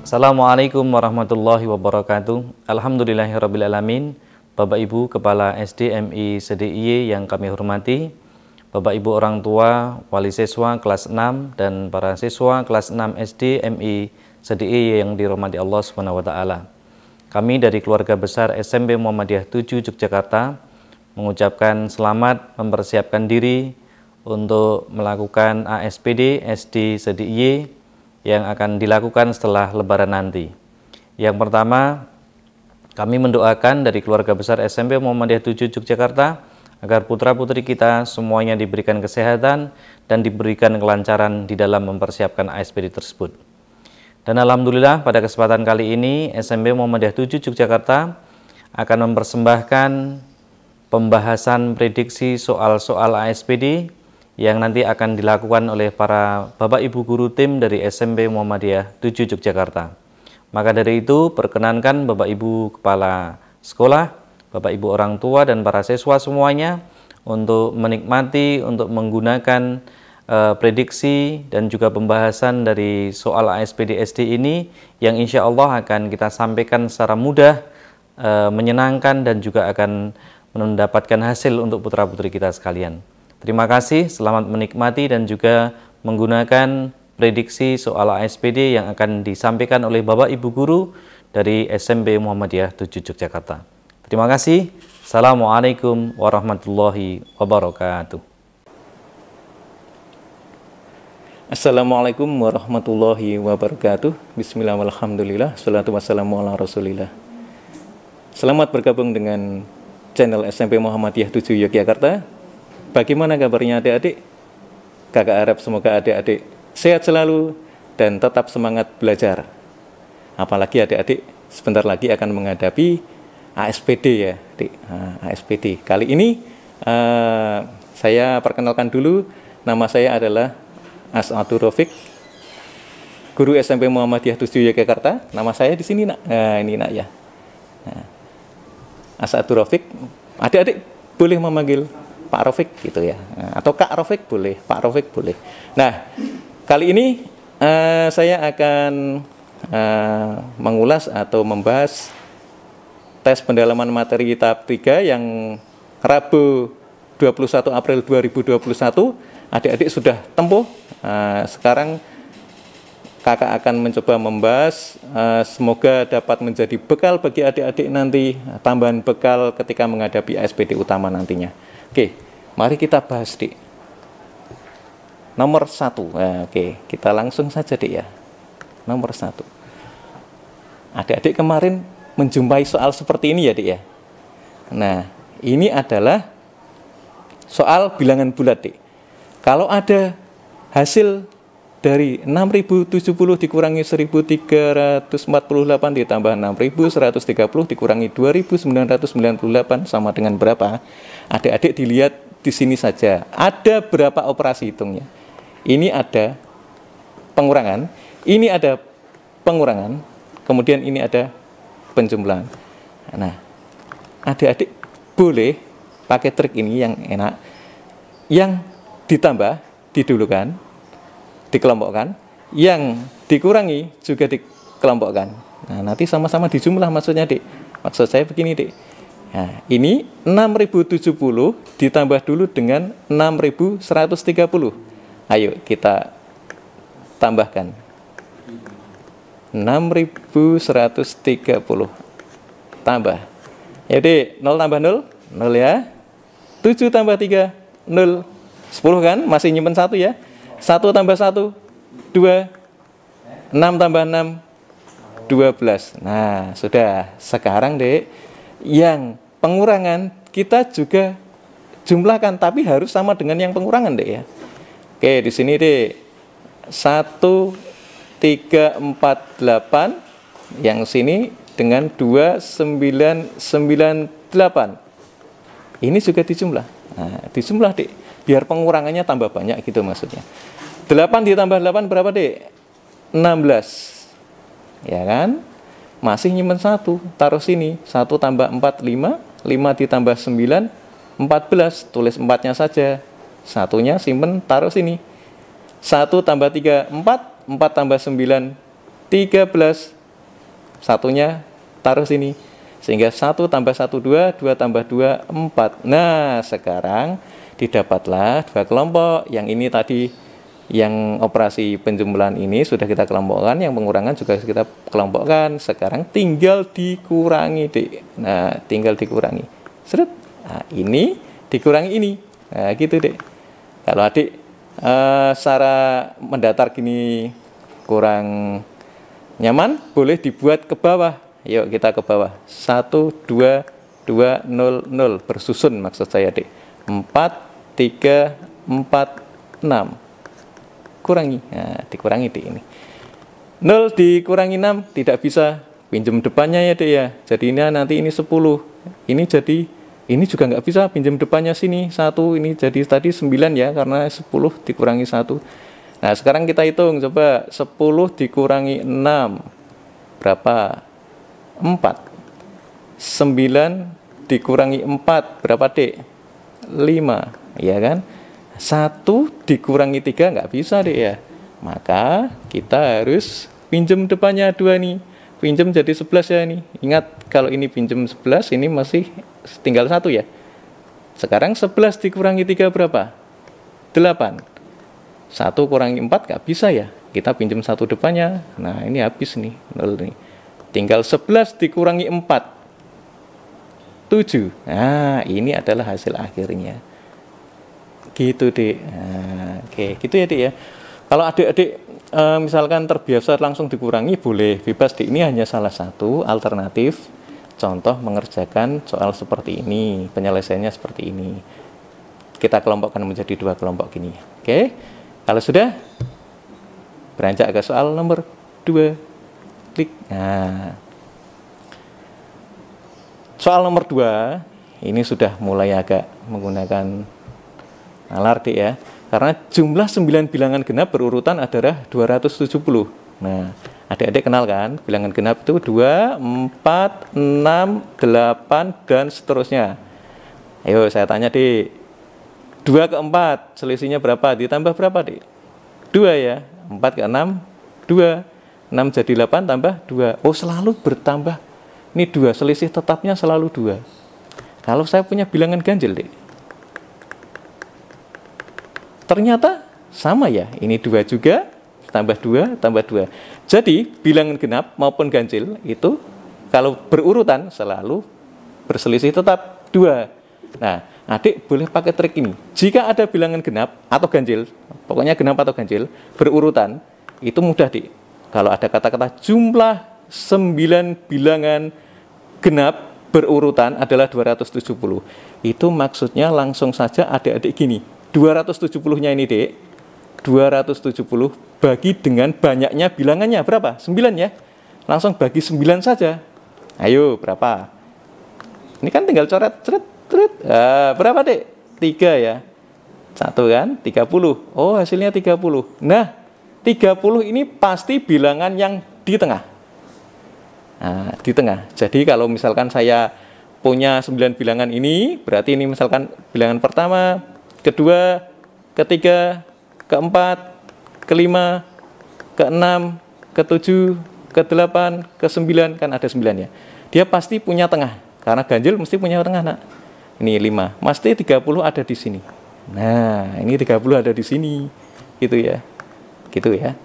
Assalamualaikum warahmatullahi wabarakatuh. Alhamdulillahirrabbilalamin. Bapak Ibu Kepala SDMI SDIY yang kami hormati, Bapak Ibu orang tua, wali siswa kelas 6 dan para siswa kelas 6 SDMI SDIY yang dirahmati Allah SWT. Kami dari keluarga besar SMP Muhammadiyah 7 Yogyakarta mengucapkan selamat mempersiapkan diri untuk melakukan ASPD SD SDIY yang akan dilakukan setelah Lebaran nanti. Yang pertama, kami mendoakan dari keluarga besar SMP Muhammadiyah 7 Yogyakarta agar putra-putri kita semuanya diberikan kesehatan dan diberikan kelancaran di dalam mempersiapkan ASPD tersebut. Dan alhamdulillah pada kesempatan kali ini SMP Muhammadiyah 7 Yogyakarta akan mempersembahkan pembahasan prediksi soal-soal ASPD yang nanti akan dilakukan oleh para Bapak Ibu guru tim dari SMP Muhammadiyah 7 Yogyakarta. Maka dari itu, perkenankan Bapak Ibu kepala sekolah, Bapak Ibu orang tua dan para siswa semuanya untuk menikmati, untuk menggunakan prediksi dan juga pembahasan dari soal ASPD SD ini yang insya Allah akan kita sampaikan secara mudah, menyenangkan dan juga akan mendapatkan hasil untuk putra-putri kita sekalian. Terima kasih, selamat menikmati dan juga menggunakan prediksi soal ASPD yang akan disampaikan oleh Bapak Ibu Guru dari SMP Muhammadiyah 7 Yogyakarta. Terima kasih. Assalamualaikum warahmatullahi wabarakatuh. Assalamualaikum warahmatullahi wabarakatuh. Bismillah, alhamdulillah, salatu wassalamu ala rasulillah. Selamat bergabung dengan channel SMP Muhammadiyah 7 Yogyakarta. Bagaimana kabarnya adik-adik? Kakak harap semoga adik-adik sehat selalu dan tetap semangat belajar. Apalagi adik-adik sebentar lagi akan menghadapi ASPD ya, adik. ASPD. Kali ini saya perkenalkan dulu, nama saya adalah As'adur Rafiq, guru SMP Muhammadiyah 7 Yogyakarta. Nama saya di sini nak. Ini nak ya. As'adur Rafiq. Adik-adik boleh memanggil Pak Rafiq gitu ya, atau Kak Rafiq boleh, Pak Rafiq boleh. Nah, kali ini saya akan mengulas atau membahas tes pendalaman materi tahap 3 yang Rabu 21 April 2021 adik-adik sudah tempuh. Sekarang kakak akan mencoba membahas, semoga dapat menjadi bekal bagi adik-adik nanti, tambahan bekal ketika menghadapi ASPD utama nantinya. Oke, mari kita bahas, Dik. Nomor 1. Oke, kita langsung saja, Dik ya. Nomor 1. Adik-adik kemarin menjumpai soal seperti ini ya, Dik ya. Nah, ini adalah soal bilangan bulat, Dik. Kalau ada hasil dari 6070 dikurangi 1348 ditambah 6130 dikurangi 2998 sama dengan berapa? Adik-adik dilihat di sini saja. Ada berapa operasi hitungnya? Ini ada pengurangan, ini ada pengurangan, kemudian ini ada penjumlahan. Nah, adik-adik boleh pakai trik ini yang enak. Yang ditambah didulukan, dikelompokkan, yang dikurangi juga dikelompokkan. Nah, nanti sama-sama dijumlah maksudnya, Dik. Maksud saya begini, Dik. Nah, ini 6070 ditambah dulu dengan 6130. Ayo kita tambahkan. 6130 tambah. Ya, Dik, 0 tambah 0, 0 ya. 7 tambah 3, 0. 10 kan? Masih nyimpen 1 ya. 1 tambah 1, 2. 6 tambah 6, 12. Nah, sudah. Sekarang, Dek, yang pengurangan kita juga jumlahkan, tapi harus sama dengan yang pengurangan, Dek ya. Oke, di sini, Dek. 1348 yang sini dengan 2998. Ini juga dijumlah. Nah, dijumlah, Dek. Biar pengurangannya tambah banyak gitu maksudnya. 8 ditambah 8 berapa, Dek? 16. Ya kan? Masih nyimpen 1, taruh sini. 1 tambah 4, 5. 5 ditambah 9, 14. Tulis 4-nya saja. 1-nya simpen, taruh sini. 1 tambah 3, 4. 4 tambah 9, 13. Satunya taruh sini. Sehingga 1 tambah 1, 2, 2 tambah 2, 4. Nah, sekarang didapatlah dua kelompok. Yang ini tadi, yang operasi penjumlahan ini sudah kita kelompokkan, yang pengurangan juga kita kelompokkan. Sekarang tinggal dikurangi, Dek. Nah, tinggal dikurangi. Seret. Nah, ini dikurangi ini. Nah, gitu, Dek. Kalau adik secara mendatar gini kurang nyaman, boleh dibuat ke bawah. Yuk kita ke bawah. 1, 2, 2, 0, 0. Bersusun maksud saya, Dek. 4, 3, 4, 6. Kurangi. Nah, dikurangi, Dek, ini. 0 dikurangi 6 tidak bisa. Pinjam depannya ya, Dek, ya. Jadi ini nanti ini 10. Ini jadi, ini juga nggak bisa. Pinjam depannya sini 1. Ini jadi tadi 9 ya, karena 10 dikurangi 1. Nah, sekarang kita hitung. Coba 10 dikurangi 6. Berapa? 4. 9 dikurangi 4 berapa, Dek? 5, ya kan? 1 dikurangi 3 nggak bisa, Dek, ya. Maka kita harus pinjam depannya 2 nih. Pinjam jadi 11 ya ini. Ingat, kalau ini pinjam 11, ini masih tinggal 1 ya. Sekarang 11 dikurangi 3 berapa? 8. 1 kurangi 4 nggak bisa ya. Kita pinjam 1 depannya. Nah, ini habis nih, 0 nih. Tinggal 11 dikurangi 4, 7. Nah, ini adalah hasil akhirnya. Gitu, Dek. Nah, oke, gitu ya, Dek, ya. Kalau adik-adik misalkan terbiasa langsung dikurangi, boleh, bebas, Dek. Ini hanya salah satu alternatif contoh mengerjakan soal seperti ini. Penyelesaiannya seperti ini. Kita kelompokkan menjadi 2 kelompok gini. Oke. Kalau sudah, beranjak ke soal nomor 2. Klik. Nah, soal nomor 2 ini sudah mulai agak menggunakan nalar, Dek, ya, karena jumlah 9 bilangan genap berurutan adalah 270. Nah, adik-adik kenal kan bilangan genap itu 2, 4, 6, 8 dan seterusnya. Ayo saya tanya, Dek, 2 ke 4 selisihnya berapa? Ditambah berapa, Dek? 2 ya. 4 ke 6 2. 6 jadi 8 tambah 2. Oh, selalu bertambah. Ini 2, selisih tetapnya selalu 2. Kalau saya punya bilangan ganjil, Dek, ternyata sama ya. Ini 2 juga, tambah 2, tambah 2. Jadi, bilangan genap maupun ganjil itu kalau berurutan selalu berselisih tetap 2. Nah, adik boleh pakai trik ini. Jika ada bilangan genap atau ganjil, pokoknya genap atau ganjil, berurutan, itu mudah, Dek. Kalau ada kata-kata jumlah 9 bilangan genap berurutan adalah 270. Itu maksudnya langsung saja adik-adik gini. 270-nya ini, Dek. 270 bagi dengan banyaknya bilangannya. Berapa? 9 ya. Langsung bagi 9 saja. Ayo, berapa? Ini kan tinggal coret. Berapa, Dek? 3 ya. 1 kan? 30. Oh, hasilnya 30. Nah, 30 ini pasti bilangan yang di tengah. Nah, di tengah. Jadi kalau misalkan saya punya 9 bilangan ini, berarti ini misalkan bilangan pertama, kedua, ketiga, keempat, kelima, keenam, ketujuh, ke-8, ke-9, kan ada 9 ya. Dia pasti punya tengah. Karena ganjil mesti punya tengah, Nak. Ini 5. Pasti 30 ada di sini. Nah, ini 30 ada di sini. Gitu ya. Gitu ya,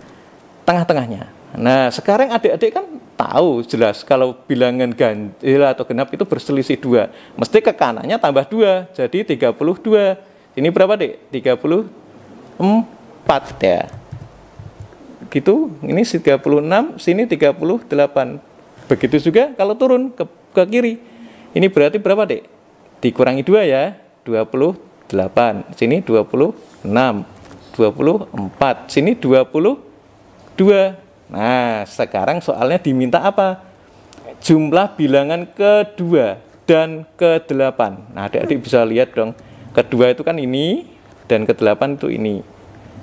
tengah-tengahnya. Nah, sekarang adik-adik kan tahu jelas kalau bilangan ganjil atau genap itu berselisih 2. Mesti ke kanannya tambah 2, jadi 32. Ini berapa, Dek? 34 ya. Gitu, ini 36, sini 38. Begitu juga kalau turun ke kiri. Ini berarti berapa, Dek? Dikurangi 2 ya, 28. Sini 26. 24, sini 22. Nah, sekarang soalnya diminta apa? Jumlah bilangan kedua dan ke-8. Nah, adik-adik bisa lihat dong. Kedua itu kan ini, dan ke-8 itu ini.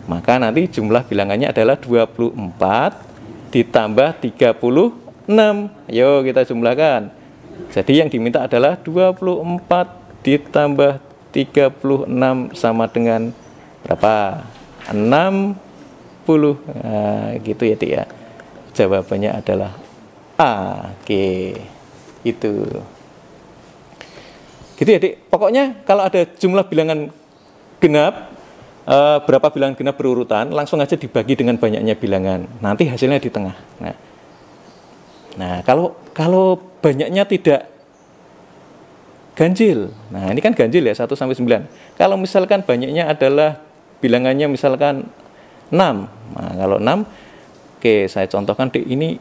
Maka nanti jumlah bilangannya adalah 24 ditambah 36. Ayo kita jumlahkan. Jadi yang diminta adalah 24 ditambah 36 sama dengan berapa? 60. Nah, gitu ya, Dek, ya. jawabannya adalah A. Oke, itu. Gitu ya, Dik. Pokoknya kalau ada jumlah bilangan genap, berapa bilangan genap berurutan, langsung aja dibagi dengan banyaknya bilangan. Nanti hasilnya di tengah. Nah, kalau banyaknya tidak ganjil. Nah, ini kan ganjil ya, 1 sampai 9. Kalau misalkan banyaknya adalah bilangannya misalkan 6. Nah, kalau 6, oke, saya contohkan Dik, ini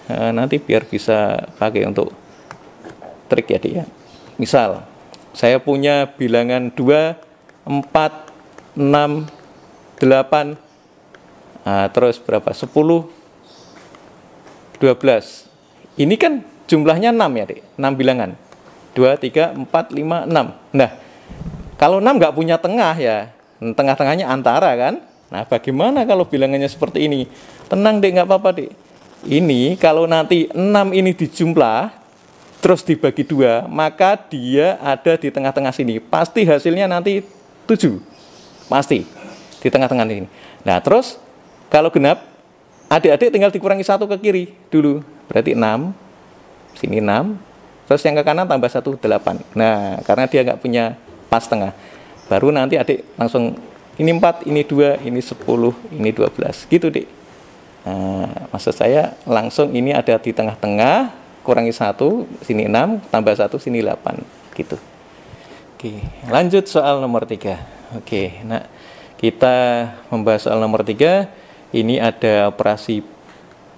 nanti biar bisa pakai untuk trik ya, Dik ya. Misal, saya punya bilangan 2, 4, 6, 8, terus berapa? 10, 12. Ini kan jumlahnya 6 ya, Dik. 6 bilangan. 2, 3, 4, 5, 6. Nah, kalau 6 nggak punya tengah ya, tengah-tengahnya antara kan. Nah, bagaimana kalau bilangannya seperti ini? Tenang, Dik, nggak apa-apa, Dik. Ini kalau nanti 6 ini dijumlah, terus dibagi 2, maka dia ada di tengah-tengah sini. Pasti hasilnya nanti 7. Pasti di tengah-tengah ini. Nah, terus kalau genap, adik-adik tinggal dikurangi 1 ke kiri dulu. Berarti 6, sini 6, terus yang ke kanan tambah 1, 8. Nah, karena dia nggak punya pas tengah. Baru nanti adik langsung, ini 4, ini 2, ini 10, ini 12. Gitu, Dik. Nah, maksud saya langsung ini ada di tengah-tengah, kurangi 1, sini 6, tambah 1, sini 8. Gitu. Oke, lanjut soal nomor 3. Oke, nah kita membahas soal nomor 3. Ini ada operasi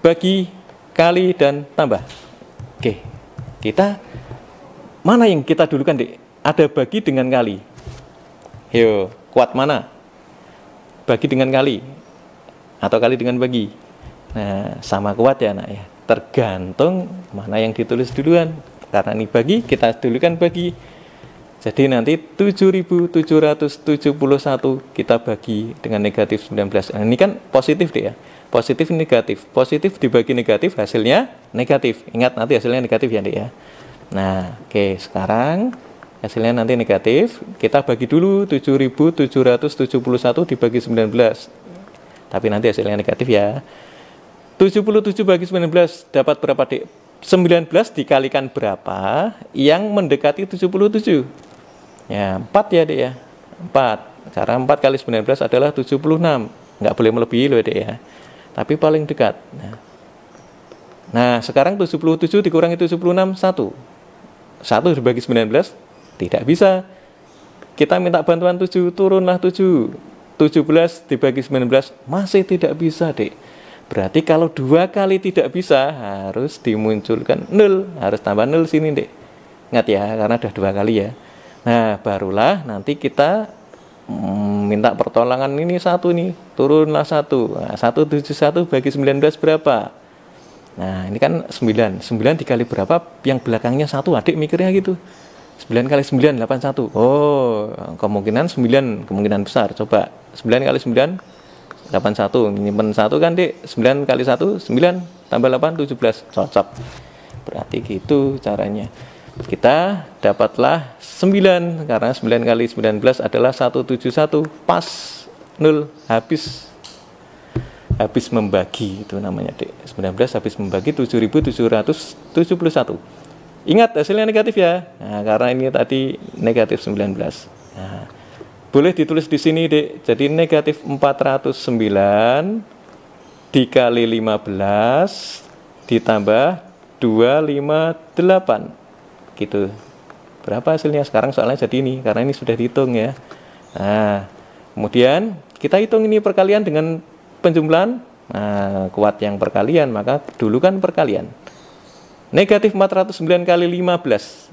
bagi, kali, dan tambah. Oke, kita mana yang kita dulukan, Dik? Ada bagi dengan kali. Yo, kuat mana? Bagi dengan kali atau kali dengan bagi? Nah, sama kuat ya, Nak ya. Tergantung mana yang ditulis duluan. Karena ini bagi, kita dulukan bagi. Jadi nanti 7.771 kita bagi dengan negatif 19. Nah, ini kan positif deh ya. Positif negatif. Positif dibagi negatif hasilnya negatif. Ingat nanti hasilnya negatif ya, Dek ya. Nah, oke, sekarang hasilnya nanti negatif. Kita bagi dulu 7.771 dibagi 19. Tapi nanti hasilnya negatif ya. 77 bagi 19 dapat berapa, Dek? 19 dikalikan berapa yang mendekati 77? Ya, 4 ya, Dek ya. 4. Cara 4 kali 19 adalah 76. Nggak boleh melebihi loh, Dek ya. Tapi paling dekat. Nah, sekarang 77 dikurangi 76, 1. 1 dibagi 19 tidak bisa. Kita minta bantuan 7, turunlah 7. 17 dibagi 19 masih tidak bisa, Dek. Berarti kalau 2 kali tidak bisa harus dimunculkan 0, harus tambah 0 sini, Dek. Ingat ya, karena udah 2 kali ya. Nah, barulah nanti kita minta pertolongan ini 1 nih, turunlah 1. Nah, 171 bagi 19 berapa? Nah, ini kan 9. 9 dikali berapa? Yang belakangnya 1, adik mikirnya gitu. 9 kali 9, 81. Oh, kemungkinan 9, kemungkinan besar. Coba, 9 kali 9, 81, nyimpen 1 kan, Dek. 9 kali 1, 9, tambah 8, 17. Cocok. Berarti gitu caranya. Kita dapatlah 9, karena 9 kali 19 adalah 171. Pas 0, habis membagi, itu namanya, Dek. 19 habis membagi 7.771. Ingat hasilnya negatif ya. Nah, karena ini tadi negatif 19. Nah, boleh ditulis di sini, Dek. Jadi negatif 409 dikali 15 ditambah 258. Gitu. Berapa hasilnya? Sekarang soalnya jadi ini, karena ini sudah dihitung ya. Nah, kemudian kita hitung ini perkalian dengan penjumlahan. Nah, kuat yang perkalian, maka dulu kan perkalian. Negatif 409 kali 15.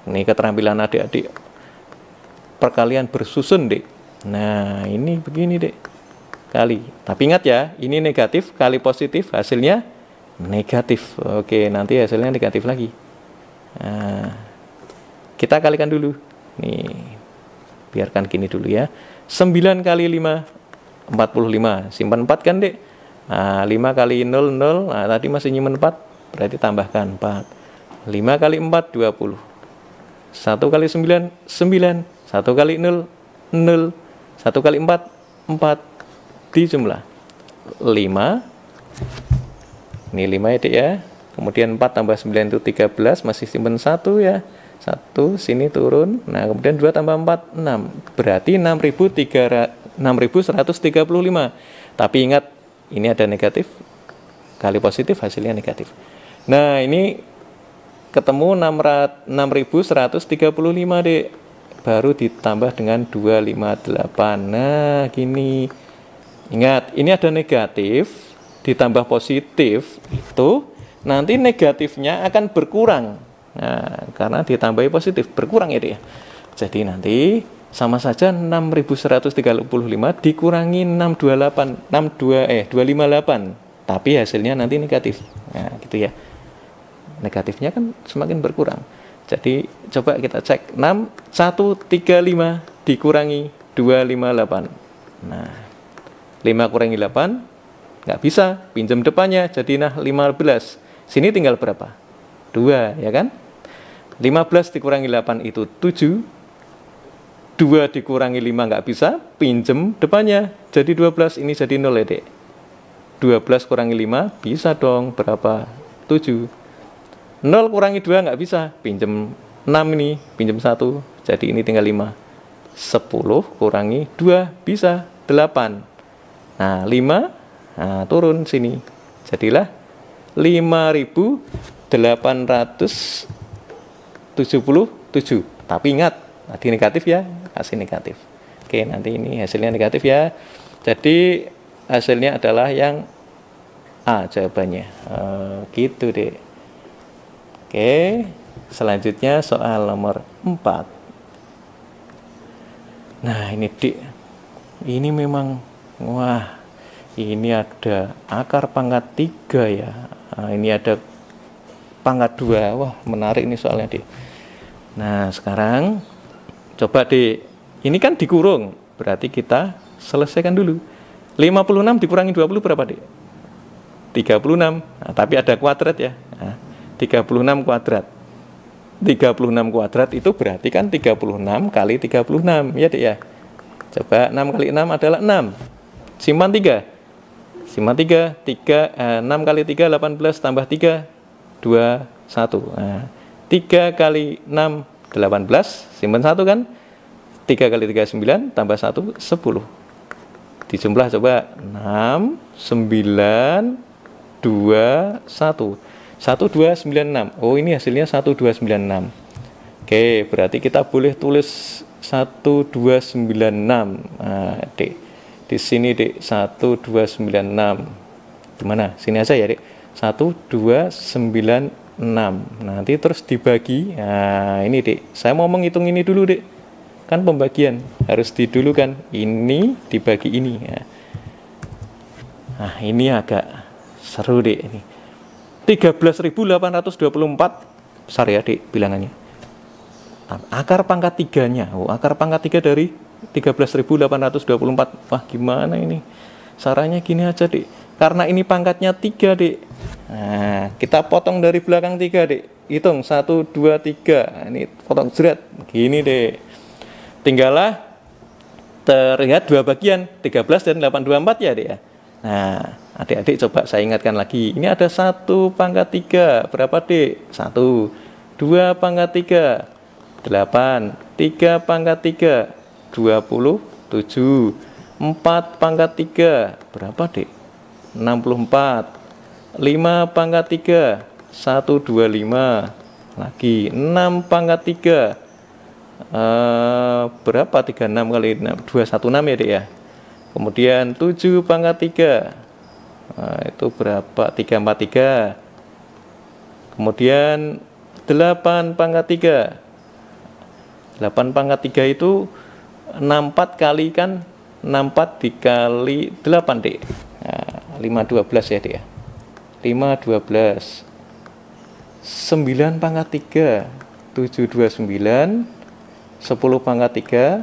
Ini keterampilan adik-adik. Perkalian bersusun, Dek. Nah, ini begini, Dek. Kali. Tapi ingat ya, ini negatif kali positif, hasilnya negatif. Oke, nanti hasilnya negatif lagi. Nah, kita kalikan dulu. Nih, biarkan gini dulu ya. 9 kali 5, 45. Simpan 4 kan, Dek? Nah, 5 kali 0, 0. Nah, tadi masih nyimpen 4. Berarti tambahkan 4. 5 kali 4, 20. 1 kali 9, 9. 1 kali 0, 0. 1 kali 4, 4. Dijumlah 5, Ini 5 ya, Dek ya. Kemudian 4 tambah 9 itu 13, masih simpen 1 ya. 1, sini turun. Nah, kemudian 2 tambah 4, 6. Berarti 6.135. Tapi ingat, ini ada negatif. Kali positif, hasilnya negatif. Nah, ini ketemu 6.135, Dek. Baru ditambah dengan 258. Nah, gini. Ingat, ini ada negatif ditambah positif, itu nanti negatifnya akan berkurang. Nah, karena ditambahi positif berkurang ya, Dek ya. Jadi nanti sama saja 6.135 dikurangi 258, tapi hasilnya nanti negatif. Nah, gitu ya. Negatifnya kan semakin berkurang. Jadi coba kita cek 6135 dikurangi 258. Nah, 5 kurangi 8 nggak bisa, pinjam depannya jadi 15. Sini tinggal berapa? 2 ya kan? 15 dikurangi 8 itu 7. 2 dikurangi 5 nggak bisa, pinjam depannya jadi 12. Ini jadi 0 ya, Dek. 12 kurangi 5 bisa dong, berapa? 7. 0 kurangi 2 nggak bisa, pinjam 6 ini, pinjam 1, jadi ini tinggal 5. 10 kurangi 2 bisa 8. Nah, 5, nah, turun sini, jadilah 5.877. Tapi ingat, tadi negatif ya, kasih negatif. Oke, nanti ini hasilnya negatif ya. Jadi hasilnya adalah yang A jawabannya. Gitu deh. Oke, selanjutnya soal nomor 4. Nah, ini Dik. Ini memang, wah, ini ada akar pangkat 3 ya. Nah, ini ada pangkat 2. Wah, menarik ini soalnya, Dik. Nah, sekarang coba, Dik. Ini kan dikurung, berarti kita selesaikan dulu. 56 dikurangi 20 berapa, Dik? 36. Nah, tapi ada kuadrat ya. Nah, 36 kuadrat. 36 kuadrat itu berarti kan 36 kali 36, ya, Dik ya. Coba 6 kali 6 adalah 6. Simpan 3. Simpan 3, 6 kali 3 18 tambah 3 21. Nah, 3 kali 6 18, simpan 1 kan? 3 kali 3 9 tambah 1 10. Dijumlah coba 6 9 2 1. 1296. Oh, ini hasilnya 1296. Oke, berarti kita boleh tulis 1296. Nah, Dik. Di sini, Dik, 1296. Gimana? Sini aja ya, Dik. 1296. Nanti terus dibagi. Nah, ini, Dik. Saya mau menghitung ini dulu, Dik. Kan pembagian harus didulukan. Ini dibagi ini. Nah, ini agak seru, Dik, ini. 13.824 besar ya, Dik, bilangannya. Akar pangkat 3-nya. Oh, akar pangkat 3 dari 13.824. Wah, gimana ini? Caranya gini aja, Dik. Karena ini pangkatnya 3, Dik. Nah, kita potong dari belakang 3, Dik. Hitung 1 2 3. Ini potong jerat. Gini, Dik. Tinggallah terlihat dua bagian, 13 dan 824 ya, Dik ya. Nah, adik-adik coba saya ingatkan lagi. Ini ada 1 pangkat 3. Berapa, Dik? 1. 2 pangkat 3. 8. 3 pangkat 3. 27. 4 pangkat 3. Berapa, Dik? 64. 5 pangkat 3. 125. Lagi 6 pangkat 3. Berapa? 36 kali 6. 216 ya, Dik ya. Kemudian 7 pangkat 3. Nah, itu berapa? 343. Kemudian 8 pangkat 3. 8 pangkat 3 itu 64 kali kan 64 dikali 8, Dik. Nah, 512 ya, Dik ya. 512. 9 pangkat 3. 729. 10 pangkat 3.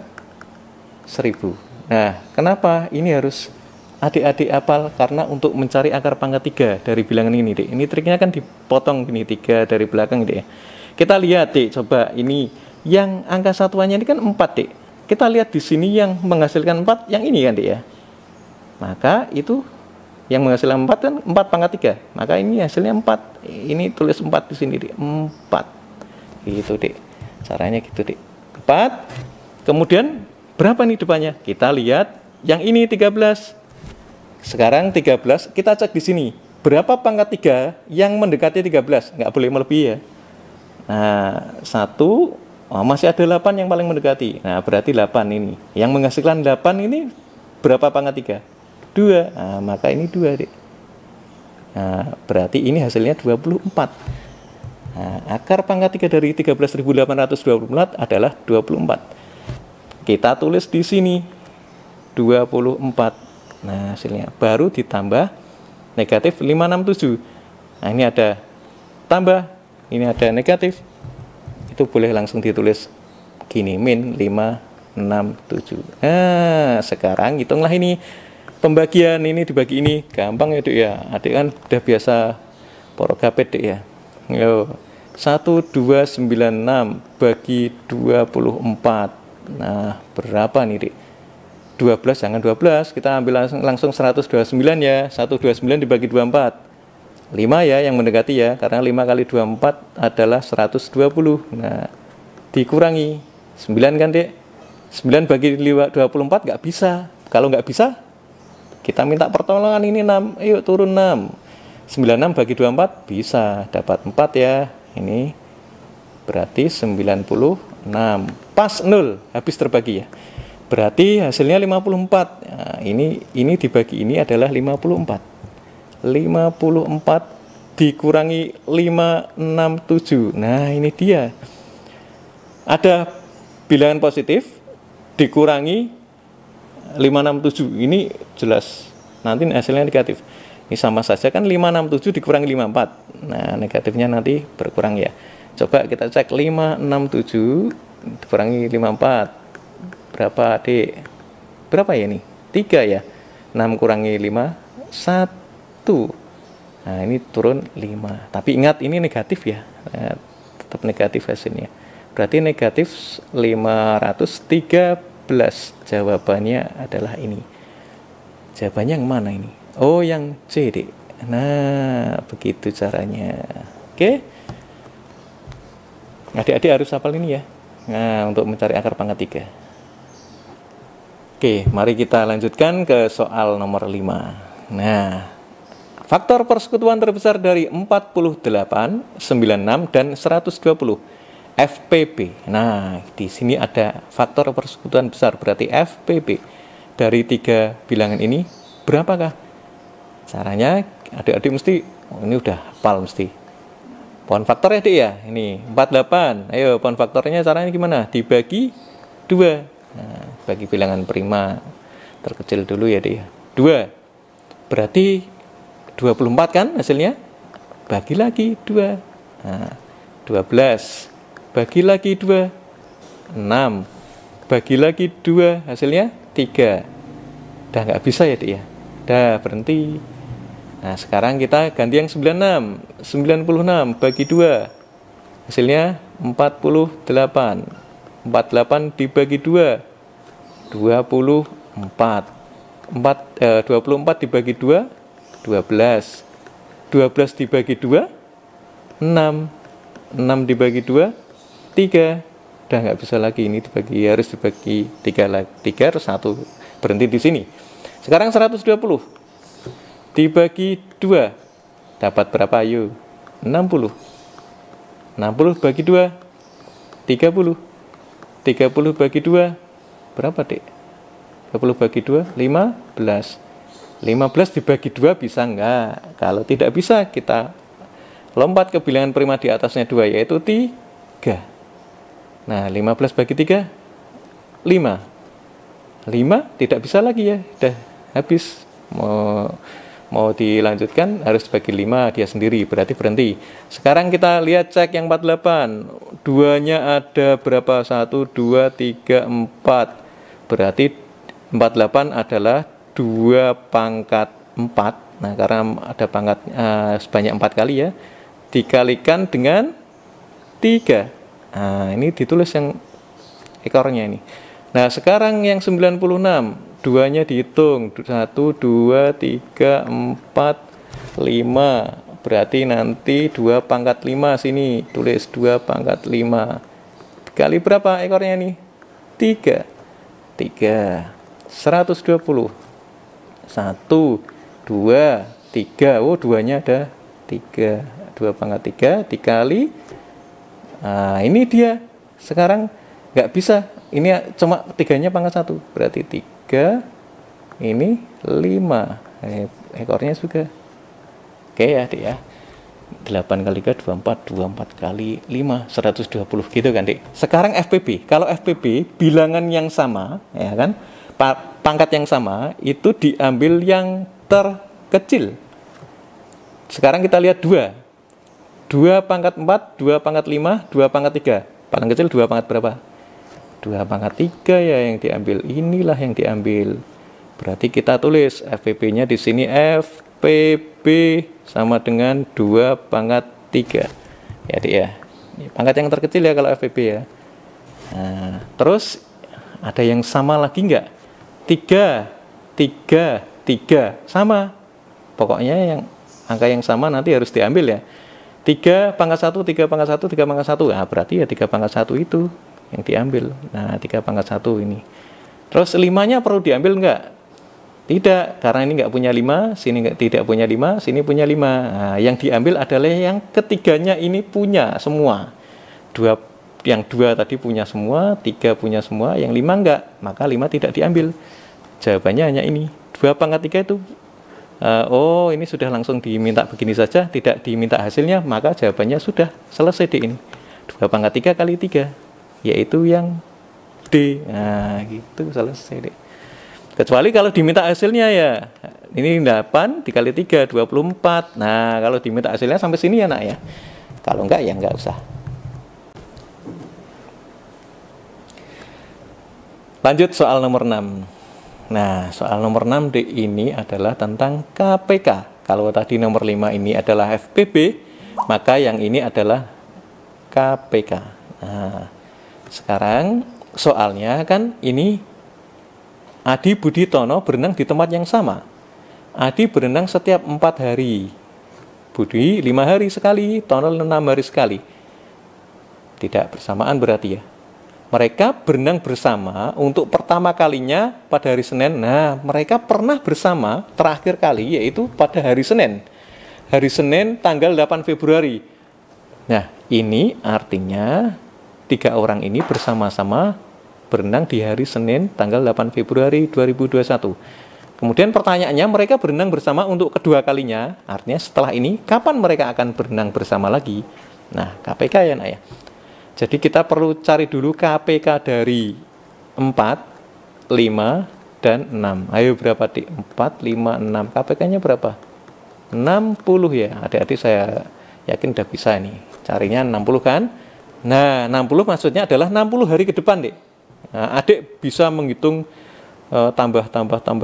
1000. Nah, kenapa ini harus adik-adik hafal? Karena untuk mencari akar pangkat 3 dari bilangan ini, Dik. Ini triknya kan dipotong gini 3 dari belakang, Dik. Kita lihat, Dik, coba ini yang angka satuannya ini kan 4, Dik. Kita lihat di sini yang menghasilkan 4 yang ini kan, Dik ya. Maka itu Yang menghasilkan 4 kan 4 pangkat 3. Maka ini hasilnya 4. Ini tulis 4 di sini, Dik. 4. Gitu, Dik. Caranya gitu, Dik. 4. Kemudian berapa nih depannya? Kita lihat yang ini 13. Sekarang 13 kita cek di sini. Berapa pangkat 3 yang mendekati 13? Nggak boleh melebihi ya. Nah, 1 masih ada 8 yang paling mendekati. Nah, berarti 8 ini. Yang menghasilkan 8 ini berapa pangkat 3? 2. Nah, maka ini 2, Dik. Nah, berarti ini hasilnya 24. Nah, akar pangkat 3 dari 13.824 adalah 24. Kita tulis di sini 24. Nah, hasilnya baru ditambah negatif 567. Nah, ini ada tambah, ini ada negatif. Itu boleh langsung ditulis gini, min 567. Nah, sekarang hitunglah ini. Pembagian ini dibagi ini. Gampang ya, Dik ya. Adik kan udah biasa porogapet, Dik ya. Yo, 1296 bagi 24. Nah, berapa nih, Dik? 12, jangan 12. Kita ambil langsung 129 ya. 129 dibagi 24. 5 ya yang mendekati ya. Karena 5 kali 24 adalah 120. Nah, dikurangi 9 kan, Dik? 9 bagi 24 nggak bisa. Kalau nggak bisa, kita minta pertolongan ini 6. Ayo turun 6. 96 bagi 24 bisa. Dapat 4 ya. Ini berarti 96. Pas 0. Habis terbagi ya. Berarti hasilnya 54. Nah, ini dibagi ini adalah 54. 54 dikurangi 567. Nah, ini dia. Ada bilangan positif dikurangi 567. Ini jelas nanti hasilnya negatif. Ini sama saja kan 567 dikurangi 54. Nah, negatifnya nanti berkurang ya. Coba kita cek 567 dikurangi 54. Berapa, Dik? Berapa ya ini? 3 ya. 6 kurangi 5 1. Nah, ini turun 5. Tapi ingat ini negatif ya. Nah, tetap negatif hasilnya. Berarti negatif 513. Jawabannya adalah ini. Jawabannya yang mana ini? Oh, yang C, Dik. Nah, begitu caranya. Oke. Adik-adik harus hafal ini ya. Nah, untuk mencari akar pangkat 3. Oke, mari kita lanjutkan ke soal nomor 5. Nah, faktor persekutuan terbesar dari 48, 96, dan 120. FPB. Nah, di sini ada faktor persekutuan besar, berarti FPB dari 3 bilangan ini berapakah? Caranya adik-adik mesti ini udah hafal mesti. Pohon faktor ya, Dik ya. Ini 48. Ayo, pohon faktornya caranya gimana? Dibagi 2. Nah, bagi bilangan prima terkecil dulu ya, Dik ya. 2. Berarti 24 kan hasilnya? Bagi lagi 2. Nah, 12. Bagi lagi 2. 6. Bagi lagi 2. Hasilnya 3. Udah nggak bisa ya, Dik ya? Udah berhenti. Nah, sekarang kita ganti yang 96. 96 bagi 2. Hasilnya 48. 48 dibagi 2. 24. 24 dibagi 2, 12. 12 dibagi 2, 6. 6 dibagi 2, 3. Udah nggak bisa lagi, ini dibagi, harus dibagi 3 lagi. 3 harus 1. Berhenti di sini. Sekarang 120 dibagi 2. Dapat berapa? Ayo. 60. 60 bagi 2, 30. 30 bagi 2, berapa, Dik? 30 bagi 2, 15. 15 dibagi 2 bisa enggak? Kalau tidak bisa, kita lompat ke bilangan prima di atasnya 2, yaitu 3. Nah, 15 bagi 3, 5. 5 tidak bisa lagi ya, udah habis. Mau dilanjutkan harus bagi 5 dia sendiri, berarti berhenti. Sekarang kita lihat cek yang 48. 2-nya ada berapa? 1, 2, 3, 4. Berarti 48 adalah 2 pangkat 4. Nah, karena ada pangkat sebanyak 4 kali ya, dikalikan dengan 3. Nah, ini ditulis yang ekornya ini. Nah, sekarang yang 96 2-nya dihitung. 1, 2, 3, 4, 5. Berarti nanti 2 pangkat 5 sini. Tulis 2 pangkat 5. Kali berapa ekornya nih? 3. 120. 1, 2, 3. Oh, 2-nya ada 3. 2 pangkat 3 dikali. Nah, ini dia. Sekarang nggak bisa. Ini cuma 3-nya pangkat 1. Berarti 3. Ini 5. Ekornya juga. Oke ya, Dik ya. 8 kali 3, 24. 24 kali 5, 120 gitu kan, Dik. Sekarang FPB. Kalau FPB, bilangan yang sama, ya kan, pangkat yang sama, itu diambil yang terkecil. Sekarang kita lihat 2. 2 pangkat 4, 2 pangkat 5, 2 pangkat 3. Paling kecil 2 pangkat berapa? 2 pangkat 3 ya yang diambil. Inilah yang diambil. Berarti kita tulis FPB-nya di sini FPB sama dengan 2 pangkat 3. Ya, Dik ya. Ini pangkat yang terkecil ya kalau FPB ya. Nah, terus ada yang sama lagi enggak? 3, 3, 3. Sama. Pokoknya yang angka yang sama nanti harus diambil ya. 3 pangkat 1, 3 pangkat 1, 3 pangkat 1. Nah, berarti ya 3 pangkat 1 itu yang diambil. Nah, 3 pangkat 1 ini. Terus 5-nya perlu diambil enggak? Tidak, karena ini enggak punya 5, sini tidak punya 5, sini punya 5. Nah, yang diambil adalah yang ketiganya ini punya semua. Yang 2 tadi punya semua, 3 punya semua, yang 5 enggak, maka 5 tidak diambil. Jawabannya hanya ini. 2 pangkat 3 itu oh, ini sudah langsung diminta begini saja, tidak diminta hasilnya, maka jawabannya sudah selesai di ini. 2 pangkat 3 kali 3, yaitu yang D. Nah, gitu selesai, Dek. Kecuali kalau diminta hasilnya ya, ini 8 dikali 3, 24. Nah, kalau diminta hasilnya sampai sini ya, Nak ya. Kalau enggak ya enggak usah. Lanjut soal nomor 6. Nah, soal nomor 6 D ini adalah tentang KPK. Kalau tadi nomor 5 ini adalah FPB, maka yang ini adalah KPK. Nah, sekarang soalnya kan ini Adi Budi Tono berenang di tempat yang sama. Adi berenang setiap 4 hari. Budi 5 hari sekali, Tono 6 hari sekali. Tidak bersamaan berarti ya. Mereka berenang bersama untuk pertama kalinya pada hari Senin. Nah, mereka pernah bersama terakhir kali yaitu pada hari Senin. Hari Senin tanggal 8 Februari. Nah, ini artinya 3 orang ini bersama-sama berenang di hari Senin tanggal 8 Februari 2021. Kemudian pertanyaannya, mereka berenang bersama untuk kedua kalinya. Artinya setelah ini, kapan mereka akan berenang bersama lagi? Nah, KPK ya, Nak ya. Jadi kita perlu cari dulu KPK dari 4, 5, dan 6. Ayo berapa, Dik? 4, 5, 6. KPK-nya berapa? 60 ya. Adik-adik saya yakin udah bisa nih. Carinya 60 kan? Nah, 60 maksudnya adalah 60 hari ke depan, Dik. Nah, adik bisa menghitung tambah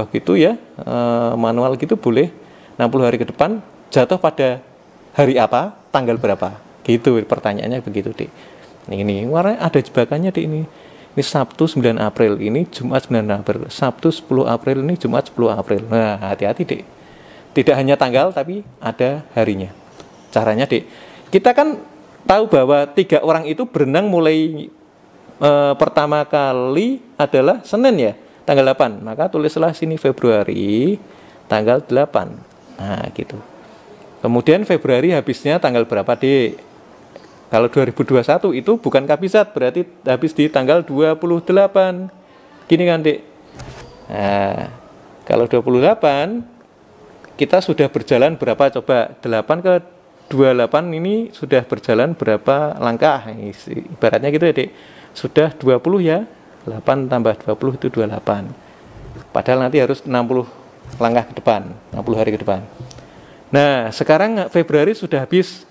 gitu ya. Manual gitu boleh. 60 hari ke depan jatuh pada hari apa? Tanggal berapa? Gitu pertanyaannya begitu, Dik. Ini warna ada jebakannya di ini. Ini Sabtu 9 April, ini Jumat 9 April. Sabtu 10 April, ini Jumat 10 April. Nah, hati-hati, Dik. Tidak hanya tanggal tapi ada harinya. Caranya, Dik, kita kan tahu bahwa 3 orang itu berenang mulai pertama kali adalah Senin ya, tanggal 8. Maka tulislah sini Februari tanggal 8. Nah, gitu. Kemudian Februari habisnya tanggal berapa, Dik? Kalau 2021 itu bukan kabisat, berarti habis di tanggal 28. Gini kan, Dik. Nah, kalau 28, kita sudah berjalan berapa coba? 8 ke 28 ini sudah berjalan berapa langkah? Ibaratnya gitu ya, Dik. Sudah 20 ya. 8 tambah 20 itu 28. Padahal nanti harus 60 langkah ke depan, 60 hari ke depan. Nah, sekarang Februari sudah habis.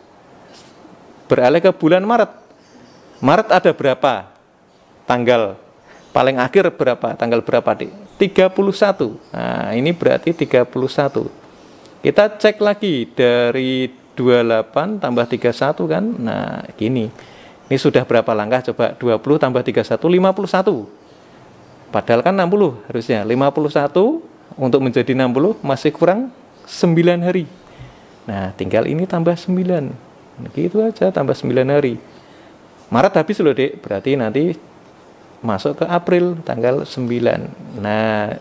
Beralih ke bulan Maret. Maret ada berapa? Tanggal paling akhir berapa? Tanggal berapa, Dik? 31. Nah, ini berarti 31. Kita cek lagi dari 28 tambah 31 kan? Nah, gini. Ini sudah berapa langkah? Coba 20 tambah 31, 51. Padahal kan 60 harusnya. 51 untuk menjadi 60 masih kurang 9 hari. Nah, tinggal ini tambah 9. Gitu aja, tambah 9 hari. Maret habis loh, Dek. Berarti nanti masuk ke April tanggal 9. Nah,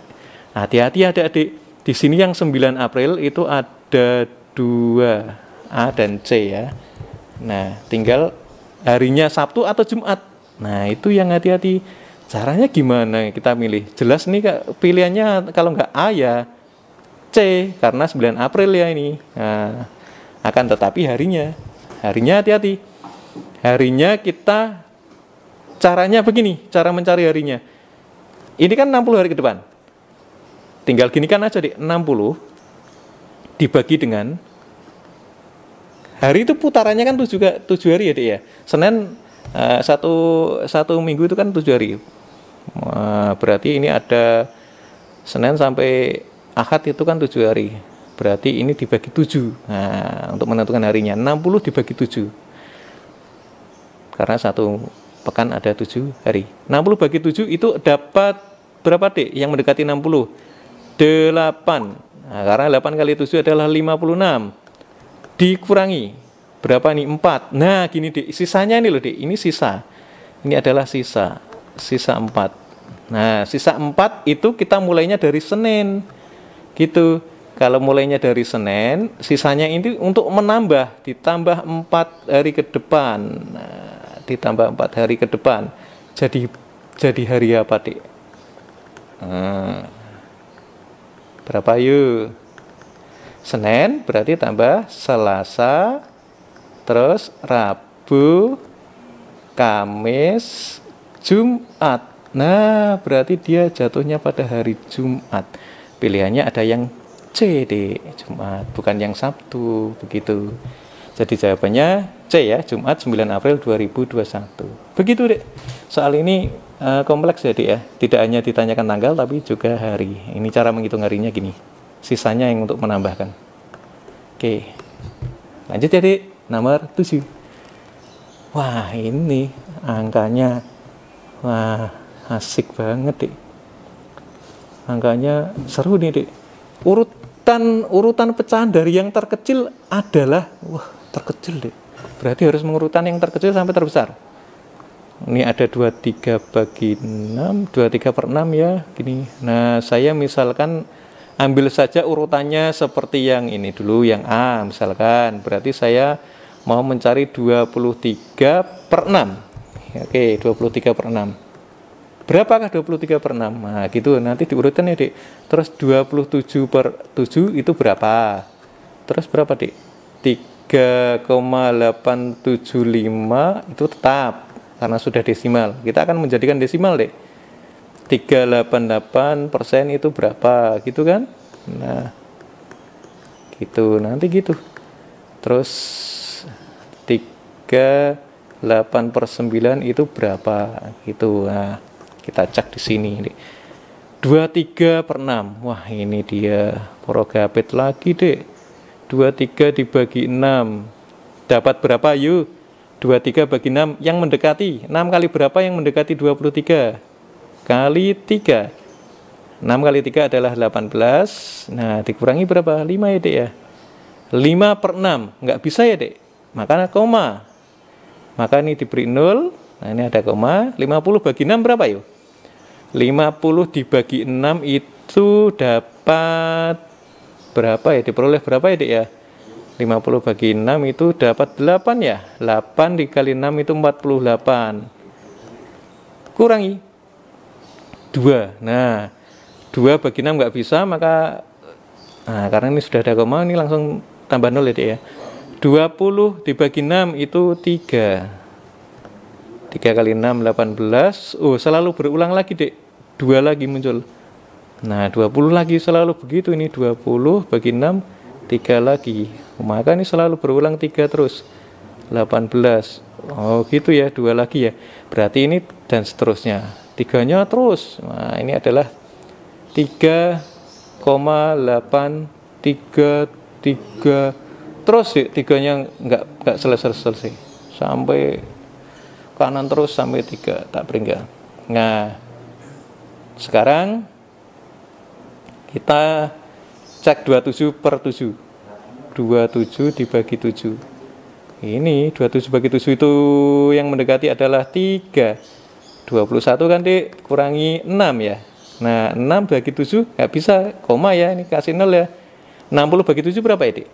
hati-hati adik-adik. Di sini yang 9 April itu ada 2 A dan C ya. Nah, tinggal harinya Sabtu atau Jumat. Nah, itu yang hati-hati. Caranya gimana kita milih? Jelas nih Kak, pilihannya kalau nggak A ya C, karena 9 April ya ini. Nah, akan tetapi harinya hati-hati. Harinya kita, caranya begini, cara mencari harinya. Ini kan 60 hari ke depan. Tinggal gini kan aja, Dik. 60 dibagi dengan hari itu putarannya kan 7 hari ya, Dik ya. Senin satu minggu itu kan 7 hari. Berarti ini ada Senin sampai Ahad itu kan 7 hari. Berarti ini dibagi 7. Nah, untuk menentukan harinya 60 dibagi 7. Karena satu pekan ada 7 hari. 60 bagi 7 itu dapat berapa, Dek? Yang mendekati 60. 8. Nah, karena 8 kali 7 adalah 56. Dikurangi berapa nih? 4. Nah, gini, Dek. Sisanya ini loh, Dek. Ini sisa. Ini adalah sisa 4. Nah, sisa 4 itu kita mulainya dari Senin. Gitu. Kalau mulainya dari Senin, sisanya ini untuk menambah, ditambah 4 hari ke depan. Nah, ditambah 4 hari ke depan. Jadi hari apa, Dik? Berapa yuk? Senin berarti tambah Selasa, terus Rabu, Kamis, Jumat. Nah, berarti dia jatuhnya pada hari Jumat. Pilihannya ada yang C, Dek, Jumat, bukan yang Sabtu, begitu. Jadi jawabannya C ya, Jumat 9 April 2021. Begitu, Dek. Soal ini kompleks ya, Dek ya. Tidak hanya ditanyakan tanggal tapi juga hari. Ini cara menghitung harinya gini. Sisanya yang untuk menambahkan. Oke. Lanjut ya, Dek. Nomor 7. Wah, ini angkanya asik banget, Dek. Angkanya seru nih, Dek. Urutan pecahan dari yang terkecil adalah terkecil, Dek. Berarti harus mengurutan yang terkecil sampai terbesar. Ini ada 23 bagi 6, 23 per 6 ya, gini. Nah, saya misalkan ambil saja urutannya seperti yang ini dulu, yang A misalkan. Berarti saya mau mencari 23 per 6. Oke, 23 per 6. Berapakah 23 per 6? Nah, gitu. Nanti diurutkan ya, Dek. Terus 27 per 7 itu berapa? Terus berapa, Dek? 3,875 itu tetap. Karena sudah desimal. Kita akan menjadikan desimal, Dek. 388% itu berapa? Gitu kan? Nah, gitu. Nanti gitu. Terus 38/9 itu berapa? Gitu. Nah, kita cek di sini, Dek. 23 per 6. Wah, ini dia Porogapit lagi, Dek. 23 dibagi 6. Dapat berapa, yuk? 23 bagi 6 yang mendekati. 6 kali berapa yang mendekati 23? Kali 3. 6 kali 3 adalah 18. Nah, dikurangi berapa? 5 ya, Dek ya. 5 per 6. Nggak bisa ya, Dek. Makanya koma. Maka ini diberi 0. Nah, ini ada koma. 50 bagi 6 berapa yuk? 50 dibagi 6 itu dapat berapa ya? Diperoleh berapa ya, Dek ya? 50 bagi 6 itu dapat 8 ya. 8 dikali 6 itu 48. Kurangi 2. Nah, 2 bagi 6 nggak bisa, maka karena ini sudah ada koma, ini langsung tambah 0 ya, Dek ya. 20 dibagi 6 itu 3. 3 kali 6 18. Selalu berulang lagi, Dek. 2 lagi muncul. Nah, 20 lagi selalu begitu. Ini 20 bagi 6 3 lagi. Maka ini selalu berulang 3 terus. 18. Gitu ya, 2 lagi ya. Berarti ini dan seterusnya. 3-nya terus. Nah, ini adalah 3,833 terus sih, 3-nya nggak selesai sampai kanan terus sampai 3 tak peringkat. Nah, Sekarang kita cek 27 per 7. 27 dibagi 7. Ini 27 bagi 7 itu yang mendekati adalah 3. 21 kan Dik, kurangi 6 ya. Nah 6 bagi 7 nggak bisa, koma ya, ini kasih 0 ya. 60 bagi 7 berapa ya Dik?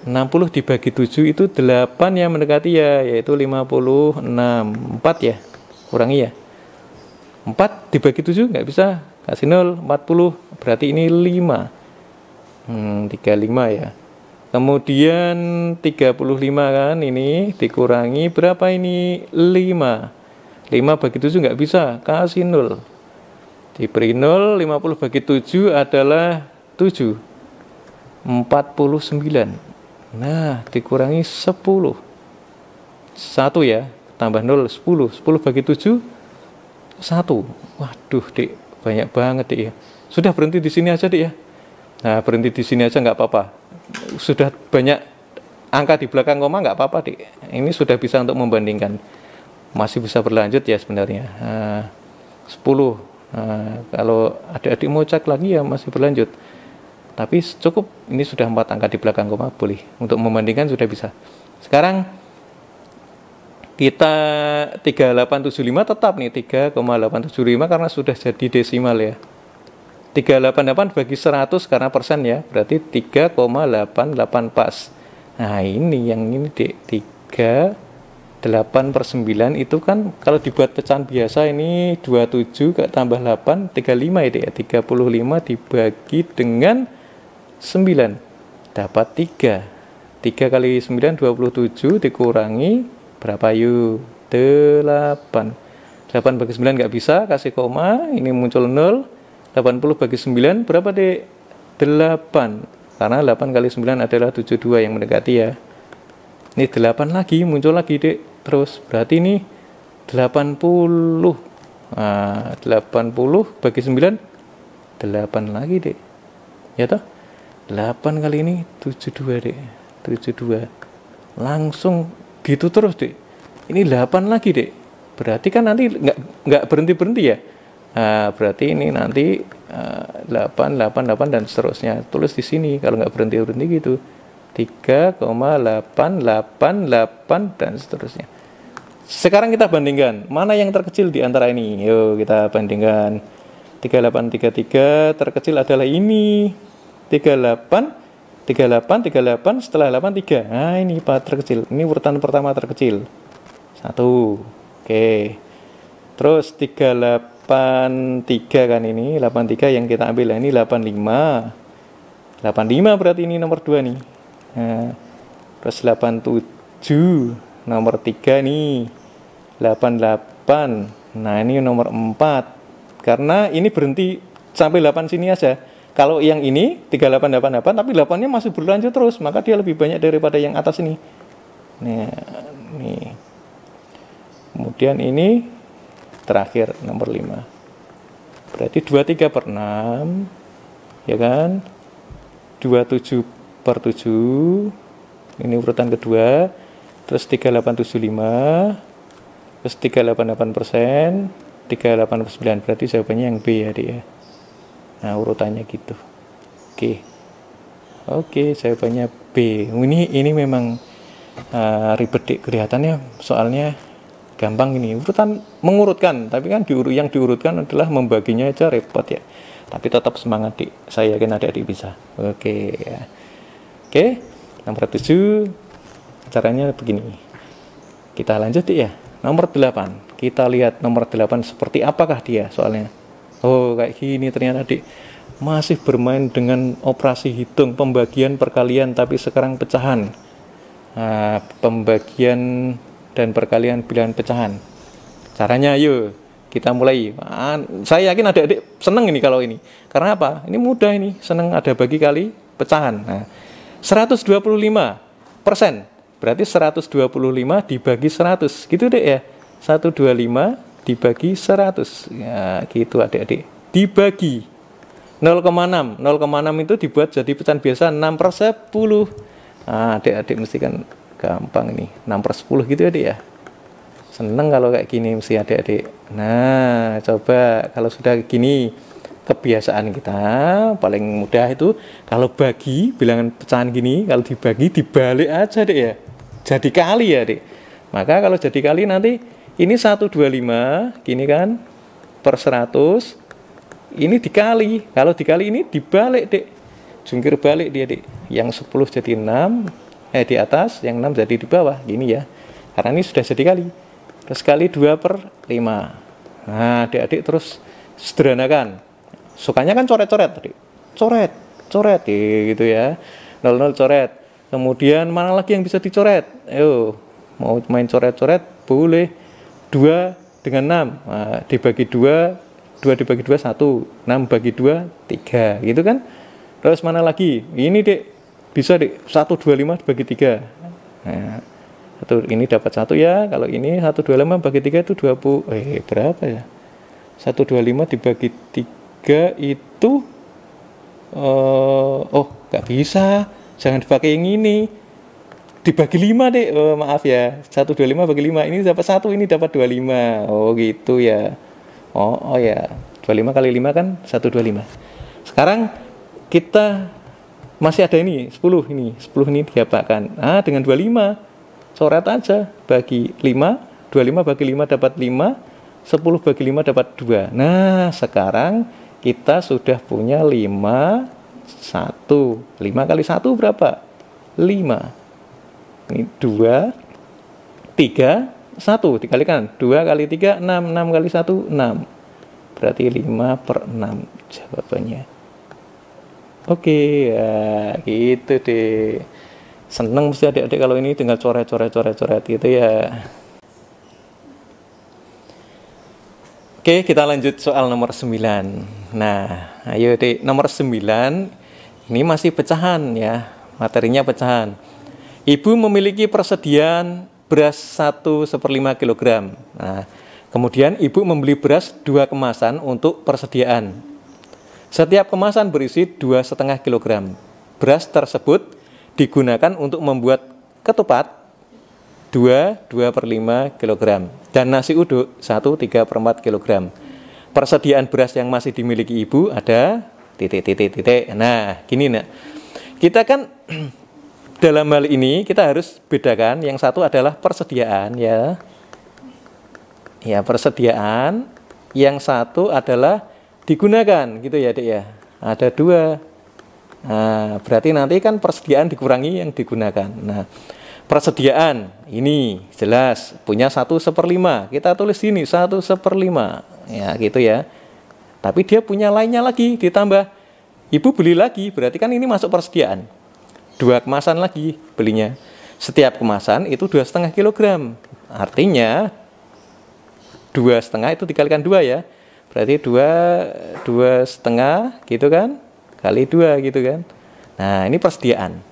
60 dibagi 7 itu 8 yang mendekati ya, yaitu 56. 4 ya, kurangi ya. 4 dibagi 7 nggak bisa, kasih 0, 40, berarti ini 5. 35 ya. Kemudian 35 kan, ini dikurangi berapa ini? 5. 5 bagi 7 nggak bisa, kasih 0. Diberi 0, 50 bagi 7 adalah 7. 49. Nah, dikurangi 10. 1 ya, tambah 0, 10. 10 bagi 7, 1. Waduh, Dik, banyak banget, Dik ya. Sudah berhenti di sini aja, Dik ya. Nah, berhenti di sini aja nggak apa-apa. Sudah banyak angka di belakang koma nggak apa-apa, Dik. Ini sudah bisa untuk membandingkan. Masih bisa berlanjut ya sebenarnya. 10. Kalau adik-adik mau cek lagi ya masih berlanjut. Tapi cukup, ini sudah 4 angka di belakang koma, boleh. Untuk membandingkan sudah bisa. Sekarang kita 3875 tetap nih 3,875 karena sudah jadi desimal ya. 388 bagi 100 karena persen ya, berarti 3,88 pas. Nah ini yang ini 38 per 9 itu kan kalau dibuat pecahan biasa ini 27 tambah 8, 35 ya, 35 dibagi dengan 9 dapat 3. 3 kali 9 27 dikurangi berapa yuk? 8. 8 bagi 9 nggak bisa, kasih koma, ini muncul 0. 80 bagi 9 berapa Dek? 8. Karena 8 kali 9 adalah 72 yang mendekati ya. Ini 8 lagi, muncul lagi Dek. Terus berarti ini 80. Nah, 80 bagi 9 8 lagi Dek. Ya toh? 8 kali ini 72 Dek. 72. Langsung gitu terus Dek. Ini 8 lagi Dek. Berarti kan nanti nggak berhenti-berhenti ya. Nah, berarti ini nanti 8, 8, 8 dan seterusnya. Tulis di sini kalau nggak berhenti-berhenti gitu. 3,888 dan seterusnya. Sekarang kita bandingkan mana yang terkecil di antara ini. Yuk kita bandingkan. 3833 terkecil adalah ini. 38 38 38 setelah 8 3. Nah, ini terkecil. Ini urutan pertama terkecil. 1. Oke. Terus 383 kan ini. 83 yang kita ambil ini 85. 85 berarti ini nomor 2 nih. Nah, terus 87 nomor 3 nih. 88. Nah, ini nomor 4. Karena ini berhenti sampai 8 sini aja. Kalau yang ini 3888 tapi 8-nya masih berlanjut terus, maka dia lebih banyak daripada yang atas ini. Nah, nih. Kemudian ini terakhir nomor 5. Berarti 23 per 6. Ya kan? 27 per 7. Ini urutan kedua. Terus 3875. Terus 388%. 389. Berarti jawabannya yang B ya, Dik ya. Nah, urutannya gitu. Oke, jawabannya B. Ini memang ribet Dik, kelihatannya soalnya gampang ini. Urutan mengurutkan, tapi kan yang diurutkan adalah membaginya aja repot ya. Tapi tetap semangat Dik. Saya yakin adik-adik bisa. Oke, nomor 7 caranya begini. Kita lanjut Dik ya. Nomor 8. Kita lihat nomor 8 seperti apakah dia soalnya. Oh, kayak gini ternyata Dik. Masih bermain dengan operasi hitung, pembagian perkalian, tapi sekarang pecahan. Nah, pembagian dan perkalian bilangan pecahan. Caranya ayo kita mulai. Saya yakin adik-adik seneng ini kalau ini. Karena apa? Ini mudah ini, seneng ada bagi kali pecahan. Nah, 125%. Berarti 125 dibagi 100. Gitu Dek ya. 125 dibagi 100. Ya, gitu adik-adik. Dibagi 0,6. 0,6 itu dibuat jadi pecahan biasa 6 per 10. Nah, adik-adik mesti kan gampang ini. 6 per 10 gitu ya, Dik ya. Seneng kalau kayak gini mesti adik-adik. Nah, coba kalau sudah gini, kebiasaan kita paling mudah itu kalau bagi bilangan pecahan gini, kalau dibagi dibalik aja deh ya. Jadi kali ya, Dik. Maka kalau jadi kali nanti ini 125 gini kan per 100. Ini dikali. Kalau dikali ini dibalik, Dik. Jungkir balik dia, Dik. Yang 10 jadi 6, di atas, yang 6 jadi di bawah, gini ya. Karena ini sudah jadi kali. Terus kali 2 per 5. Nah, adik-adik terus sederhanakan. Sukanya kan coret-coret tadi. Coret gitu ya. 00 coret. Kemudian mana lagi yang bisa dicoret? Ayo, mau main coret-coret boleh. 2 dengan 6. Nah, dibagi 2 dibagi 2 1. 6 bagi 2 3, gitu kan? Terus mana lagi? Ini, Dek. Bisa, Dek. 125 dibagi 3. Nah, ini dapat 1 ya. Kalau ini 125 bagi 3 itu 20. Berapa ya? 125 dibagi 3 itu nggak bisa. Jangan dipakai yang ini. Dibagi 5, Dek. Maaf ya. 125 bagi 5. Ini dapat 1, ini dapat 25. Oh, gitu ya. Oh ya. 25 kali 5 kan 125. Sekarang kita masih ada ini 10 ini. 10 ini diapakan. Dengan 25 coret aja, bagi 5, 25 bagi 5 dapat 5, 10 bagi 5 dapat 2. Nah, sekarang kita sudah punya 5, 1. 5 kali 1 berapa? 5. Ini 2, 3, 1. Dikalikan. 2 kali 3, 6. 6 kali 1, 6. Berarti 5 per 6 jawabannya. Oke, ya gitu deh. Seneng mesti adik-adik kalau ini tinggal coret gitu ya. Oke, kita lanjut soal nomor 9. Nah, ayo Dik, nomor 9 ini masih pecahan ya. Materinya pecahan. Ibu memiliki persediaan beras 1/1 kg. Nah, kemudian ibu membeli beras 2 kemasan untuk persediaan. Setiap kemasan berisi 2,5 kg. Beras tersebut digunakan untuk membuat ketupat 2/5 kg dan nasi uduk 1/3/4 kg. Persediaan beras yang masih dimiliki ibu ada titik. Nah, gini nak. Kita kan dalam hal ini kita harus bedakan, yang satu adalah persediaan ya. Ya, persediaan, yang satu adalah digunakan gitu ya, Dek ya. Ada 2. Nah, berarti nanti kan persediaan dikurangi yang digunakan. Nah, persediaan ini jelas punya 1/5. Kita tulis sini 1/5. Ya, gitu ya. Tapi dia punya lainnya lagi ditambah. Ibu beli lagi, berarti kan ini masuk persediaan. 2 kemasan lagi belinya. Setiap kemasan itu 2,5 kg. Artinya 2,5 itu dikalikan 2 ya. Berarti 2,5 gitu kan? Kali 2 gitu kan. Nah, ini persediaan.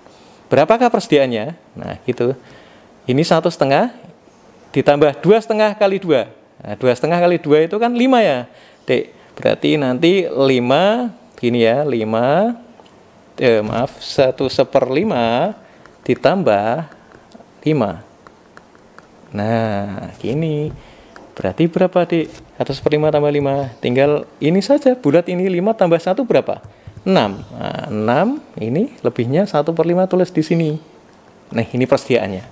Berapakah persediaannya? Nah, gitu. Ini 1,5 ditambah 2,5 kali 2. Nah, 2,5 kali 2 itu kan 5 ya, Dek. Berarti nanti 5 gini ya, 1/5 ditambah 5. Nah, gini. Berarti berapa, Dek? 1/5 tambah 5. Tinggal ini saja, bulat ini 5 tambah 1 berapa? 6. Nah, 6 ini lebihnya 1/5 tulis di sini. Nah, ini persediaannya.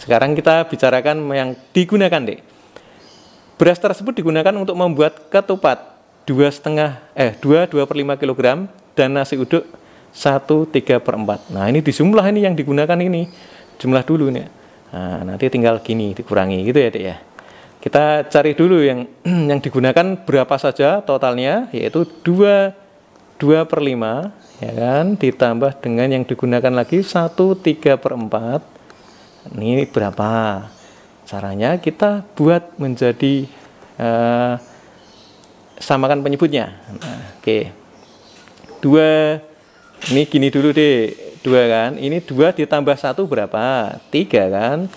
Sekarang kita bicarakan yang digunakan, Dek. Beras tersebut digunakan untuk membuat ketupat 2/5 kg dan nasi uduk 1/3/4. Nah, ini di jumlah ini yang digunakan ini. Jumlah dulu nih. Nah, nanti tinggal gini dikurangi gitu ya, Dek ya. Kita cari dulu yang digunakan berapa saja totalnya, yaitu 2/5 ya kan, ditambah dengan yang digunakan lagi 1/3/4. Ini berapa? Caranya kita buat menjadi samakan penyebutnya. Nah, oke. 2 ini gini dulu deh. 2 kan. Ini 2 ditambah 1 berapa? 3 kan.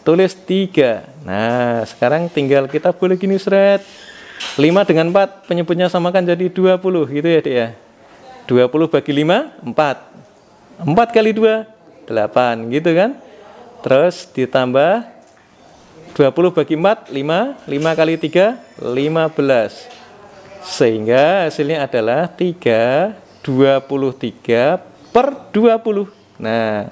Tulis 3. Nah, sekarang tinggal kita boleh gini seret. 5 dengan 4 penyebutnya samakan jadi 20 gitu ya, Dek ya. 20 bagi 5 4. 4 kali 2 8 gitu kan. Terus ditambah 20 bagi 4, 5. 5 kali 3, 15. Sehingga hasilnya adalah 3/23 per 20. Nah,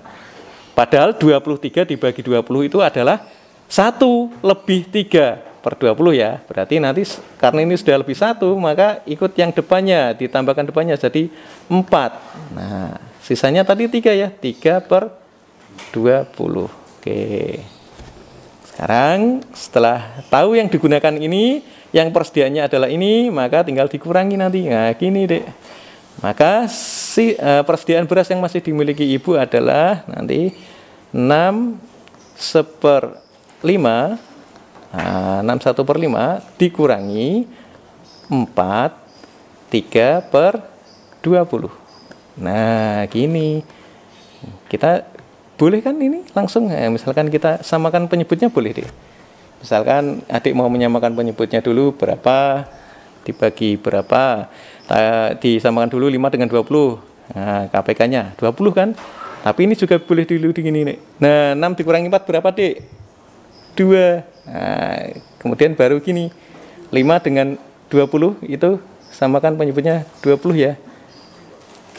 padahal 23 dibagi 20 itu adalah 1 lebih 3 per 20 ya. Berarti nanti karena ini sudah lebih 1, maka ikut yang depannya, ditambahkan depannya jadi 4. Nah, sisanya tadi 3 ya, 3 per 20. Oke. Sekarang setelah tahu yang digunakan ini, yang persediaannya adalah ini, maka tinggal dikurangi nanti. Nah, gini deh. Maka persediaan beras yang masih dimiliki ibu adalah nanti 6/5, nah, 6/1/5 dikurangi 4, 3/20. Nah, gini. Kita boleh kan ini langsung, misalkan kita samakan penyebutnya boleh deh. Misalkan adik mau menyamakan penyebutnya dulu berapa dibagi berapa, disamakan dulu 5 dengan 20. Nah, KPK-nya 20 kan? Tapi ini juga boleh dulu begini nih. Nah, 6 dikurangi 4 berapa, Dek? 2. Nah, kemudian baru gini. 5 dengan 20 itu samakan penyebutnya 20 ya.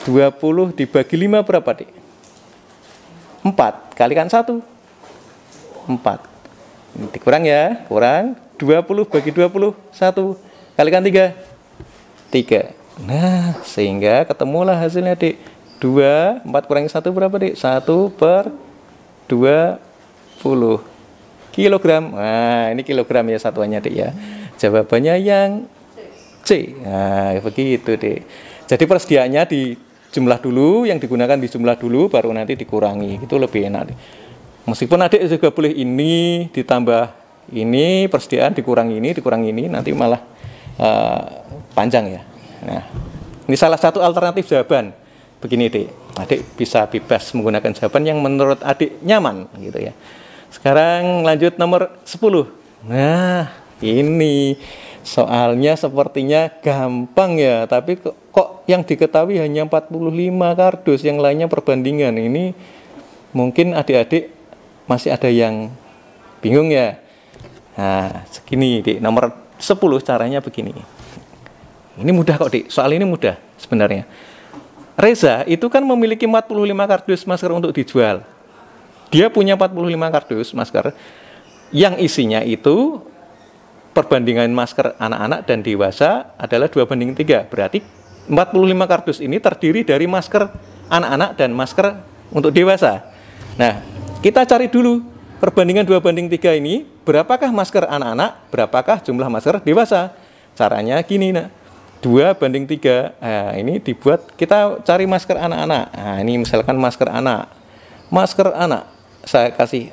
20 dibagi 5 berapa, Dek? 4. Kalikan 1. 4. Ini dikurang ya, kurang 20 bagi 20, 1. Kalikan 3. 3. Nah, sehingga ketemulah hasilnya, Dik. 2, 4 kurangi 1 berapa, Dik? 1/20 kilogram. Nah, ini kilogram ya satuannya, Dik ya. Jawabannya yang C. Nah, begitu, Dik. Jadi persediaannya dijumlah dulu, yang digunakan dijumlah dulu, baru nanti dikurangi. Itu lebih enak, Dik. Meskipun adik juga boleh ini ditambah ini, persediaan dikurangi ini, nanti malah panjang ya. Nah, ini salah satu alternatif jawaban. Begini, Dek. Adik bisa bebas menggunakan jawaban yang menurut adik nyaman gitu ya. Sekarang lanjut nomor 10. Nah, ini soalnya sepertinya gampang ya, tapi kok yang diketahui hanya 45 kardus, yang lainnya perbandingan. Ini mungkin adik-adik masih ada yang bingung ya. Nah, segini, Dik. Nomor 10 caranya begini. Ini mudah kok, Dik. Soal ini mudah sebenarnya. Reza itu kan memiliki 45 kardus masker untuk dijual. Dia punya 45 kardus masker yang isinya itu perbandingan masker anak-anak dan dewasa adalah 2/3. Berarti 45 kardus ini terdiri dari masker anak-anak dan masker untuk dewasa. Nah, kita cari dulu perbandingan 2/3 ini, berapakah masker anak-anak, berapakah jumlah masker dewasa. Caranya gini, nah, 2/3. Nah, ini dibuat, kita cari masker anak-anak. Nah, ini misalkan masker anak. Masker anak saya kasih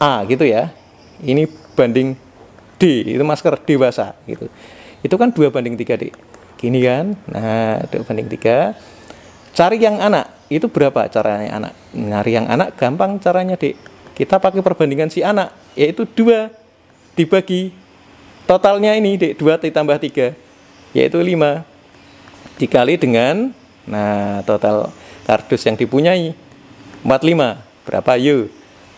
A gitu ya. Ini banding D, itu masker dewasa gitu. Itu kan 2/3, Dik. Gini kan? Nah, 2/3. Cari yang anak. Itu berapa caranya anak? Nyari yang anak gampang caranya, Dik. Kita pakai perbandingan si anak, yaitu 2 dibagi totalnya ini, Dik, 2 ditambah 3, yaitu 5. Dikali dengan, nah, total kardus yang dipunyai 45. Berapa? Yuk.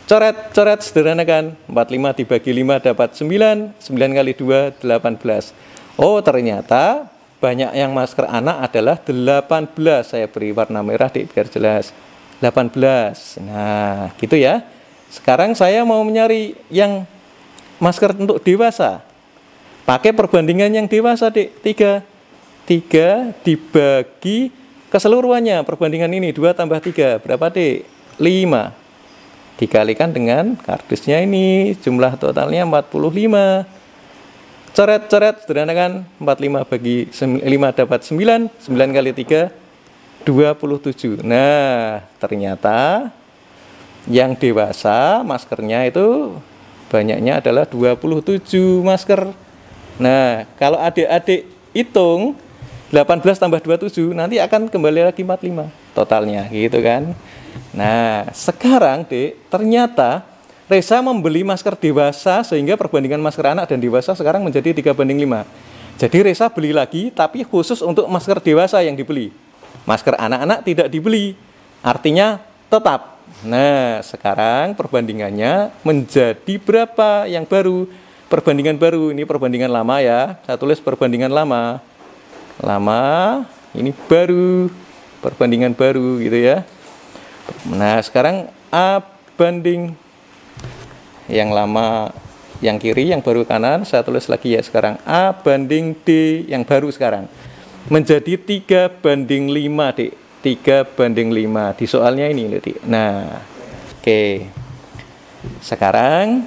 Coret sederhanakan. 45 dibagi 5 dapat 9. 9 kali 2, 18. Oh, ternyata banyak yang masker anak adalah 18. Saya beri warna merah, Dik, biar jelas. 18. Nah, gitu ya. Sekarang saya mau mencari yang masker untuk dewasa. Pakai perbandingan yang dewasa, Dik. 3 dibagi keseluruhannya. Perbandingan ini 2 tambah 3. Berapa, Dik? 5. Dikalikan dengan kardusnya ini, jumlah totalnya 45. Coret sederhanakan. 45 bagi 5 dapat 9. 9 kali 3, 27. Nah, ternyata yang dewasa maskernya itu banyaknya adalah 27 masker. Nah, kalau adik-adik hitung 18 tambah 27, nanti akan kembali lagi 45 totalnya gitu kan. Nah, sekarang, Dik, ternyata Reza membeli masker dewasa sehingga perbandingan masker anak dan dewasa sekarang menjadi 3/5. Jadi Reza beli lagi, tapi khusus untuk masker dewasa yang dibeli. Masker anak-anak tidak dibeli. Artinya tetap Nah, sekarang perbandingannya menjadi berapa yang baru? Perbandingan baru, ini perbandingan lama ya. Saya tulis perbandingan lama. Lama, ini baru. Perbandingan baru gitu ya. Nah, sekarang A banding yang lama yang kiri, yang baru kanan. Saya tulis lagi ya sekarang. A banding D yang baru sekarang. Menjadi 3 banding 5, Dik. 3 banding 5 di soalnya ini, Dik. Nah, oke. Sekarang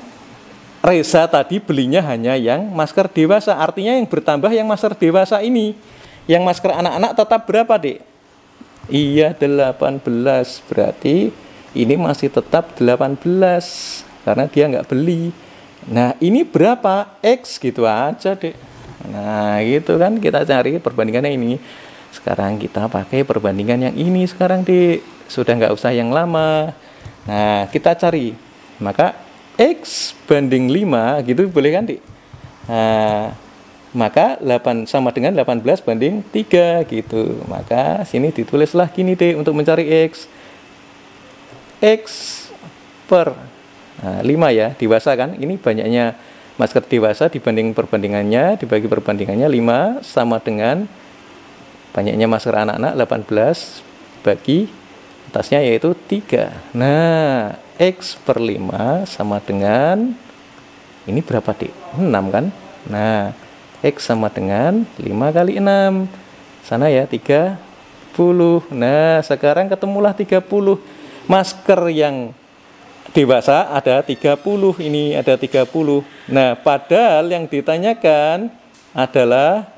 Reza tadi belinya hanya yang masker dewasa. Artinya yang bertambah yang masker dewasa ini. Yang masker anak-anak tetap berapa, Dik? Iya, 18. Berarti ini masih tetap 18 karena dia nggak beli. Nah, ini berapa? X gitu aja, Dik. Nah, gitu kan kita cari perbandingannya ini. Sekarang kita pakai perbandingan yang ini sekarang, Dik. Sudah nggak usah yang lama. Nah, kita cari. Maka X banding 5 gitu boleh kan, Dik? Nah, maka 8 sama dengan 18 banding 3 gitu. Maka sini ditulislah gini, Dik, untuk mencari X. X per 5 ya, dewasa kan. Ini banyaknya masker dewasa dibanding perbandingannya, dibagi perbandingannya 5 sama dengan banyaknya masker anak-anak 18 bagi atasnya yaitu 3. Nah, X per 5 sama dengan ini berapa, Dik? 6 kan? Nah, X sama dengan 5 kali 6. Sana ya 30. Nah, sekarang ketemulah 30. Masker yang dewasa ada 30. Ini ada 30. Nah, padahal yang ditanyakan adalah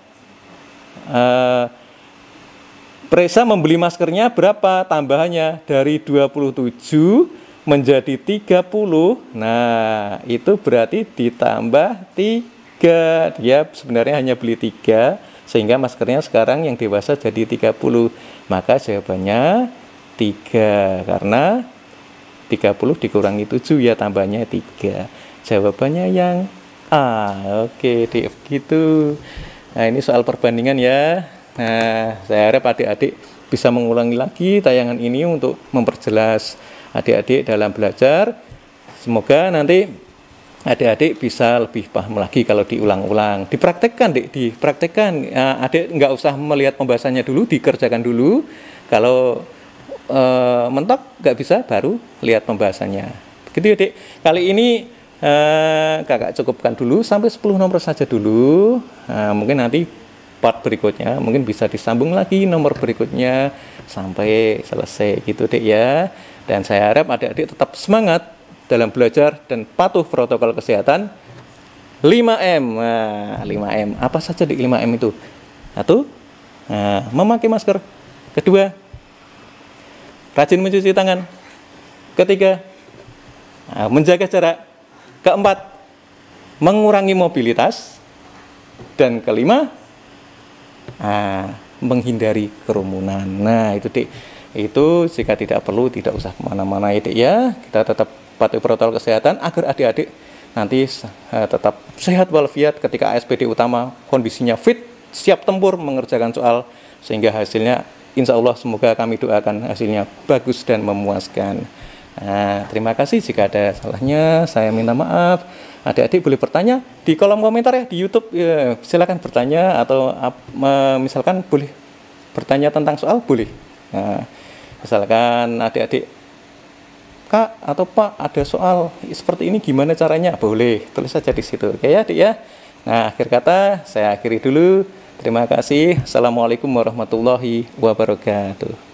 Reza membeli maskernya berapa tambahannya dari 27 menjadi 30. Nah, itu berarti ditambah 3. Dia sebenarnya hanya beli 3 sehingga maskernya sekarang yang dewasa jadi 30. Maka jawabannya 3 karena 30 dikurangi 7 ya tambahnya 3. Jawabannya yang A. Oke, Dik, gitu. Nah, ini soal perbandingan ya. Nah, saya harap adik-adik bisa mengulangi lagi tayangan ini untuk memperjelas adik-adik dalam belajar. Semoga nanti adik-adik bisa lebih paham lagi kalau diulang-ulang. Dipraktekkan, Dik, dipraktekkan. Adik nggak usah melihat pembahasannya dulu, dikerjakan dulu. Kalau mentok nggak bisa, baru lihat pembahasannya. Begitu ya, Dik. Kali ini kakak cukupkan dulu sampai 10 nomor saja dulu. Mungkin nanti part berikutnya mungkin bisa disambung lagi nomor berikutnya sampai selesai gitu, Dik ya. Dan saya harap adik-adik tetap semangat dalam belajar dan patuh protokol kesehatan 5M. Nah, 5M. Apa saja, Dik, 5M itu? 1. Memakai masker. 2. Rajin mencuci tangan. 3. Menjaga jarak. 4. Mengurangi mobilitas. Dan 5. Menghindari kerumunan. Nah, itu, Dik. Itu jika tidak perlu tidak usah kemana-mana ya, Dik ya. Kita tetap patuhi protokol kesehatan agar adik-adik nanti tetap sehat walafiat ketika ASPD utama kondisinya fit, siap tempur mengerjakan soal sehingga hasilnya insya Allah semoga kami doakan hasilnya bagus dan memuaskan. Nah, terima kasih. Jika ada salahnya saya minta maaf. Adik-adik boleh bertanya di kolom komentar ya di YouTube ya, silakan bertanya atau misalkan boleh bertanya tentang soal boleh. Nah, misalkan adik-adik, Kak atau Pak ada soal seperti ini gimana caranya? Boleh tulis saja di situ. Oke ya, Dik ya. Nah, akhir kata saya akhiri dulu. Terima kasih. Assalamualaikum warahmatullahi wabarakatuh.